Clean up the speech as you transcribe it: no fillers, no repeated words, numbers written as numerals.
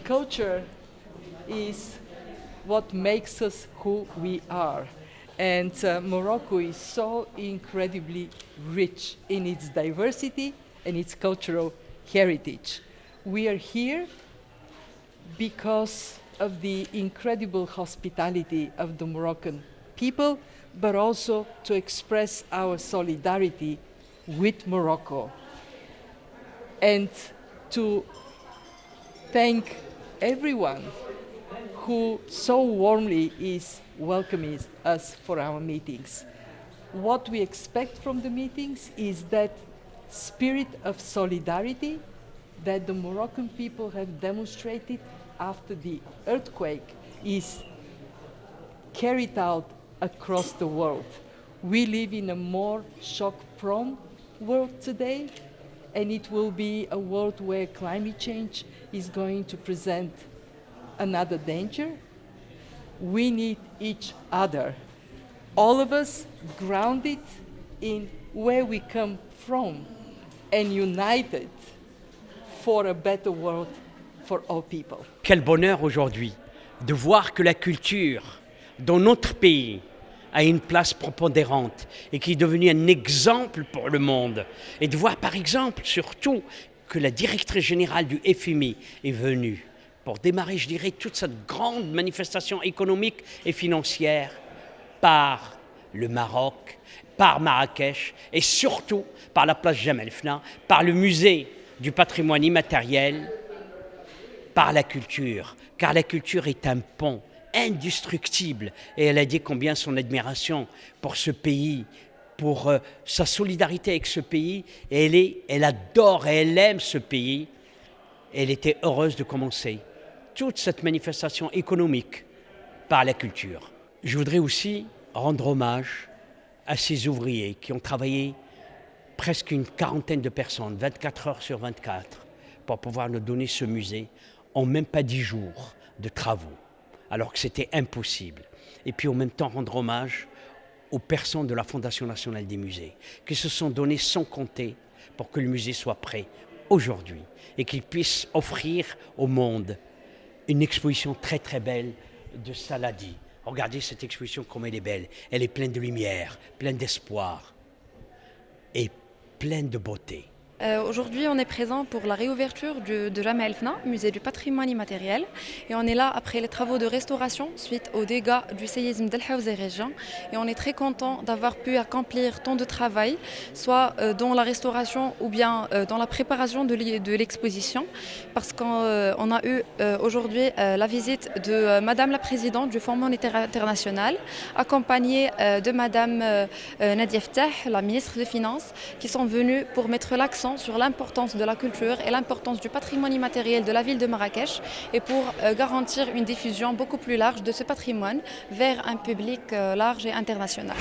culture is what makes us who we are. And Morocco is so incredibly rich in its diversity and its cultural heritage. We are here because of the incredible hospitality of the Moroccan people, but also to express our solidarity with Morocco and to thank everyone who so warmly is welcoming us for our meetings. What we expect from the meetings is that spirit of solidarity that the Moroccan people have demonstrated after the earthquake is carried out across the world. We live in a more shock-prone world today, and it will be a world where climate change is going to present another danger. We need each other, all of us grounded in where we come from and united for a better world for all people. Quel bonheur aujourd'hui de voir que la culture dans notre pays a une place prépondérante et qui est devenue un exemple pour le monde. Et de voir par exemple surtout que la directrice générale du FMI est venue pour démarrer, je dirais, toute cette grande manifestation économique et financière par le Maroc, par Marrakech et surtout par la place Jemaa el-Fna, par le musée du patrimoine immatériel, par la culture, car la culture est un pont indestructible. Et elle a dit combien son admiration pour ce pays, pour sa solidarité avec ce pays, et elle adore et elle aime ce pays. Elle était heureuse de commencer toute cette manifestation économique par la culture. Je voudrais aussi rendre hommage à ces ouvriers qui ont travaillé presque une quarantaine de personnes, 24 heures sur 24, pour pouvoir nous donner ce musée en même pas 10 jours de travaux, alors que c'était impossible. Et puis en même temps rendre hommage aux personnes de la Fondation nationale des musées qui se sont donnés sans compter pour que le musée soit prêt aujourd'hui et qu'il puisse offrir au monde une exposition très très belle de Saladi. Regardez cette exposition comme elle est belle. Elle est pleine de lumière, pleine d'espoir et pleine de beauté. Aujourd'hui, on est présent pour la réouverture de Jemaa el-Fna, musée du patrimoine immatériel. Et on est là après les travaux de restauration suite aux dégâts du séisme d'El Hawza région. Et on est très content d'avoir pu accomplir tant de travail, soit dans la restauration ou bien dans la préparation de l'exposition. Parce qu'on a eu aujourd'hui la visite de Madame la Présidente du Fonds monétaire international, accompagnée de Madame Nadia Ftah, la ministre des Finances, qui sont venues pour mettre l'accent sur l'importance de la culture et l'importance du patrimoine immatériel de la ville de Marrakech et pour garantir une diffusion beaucoup plus large de ce patrimoine vers un public large et international.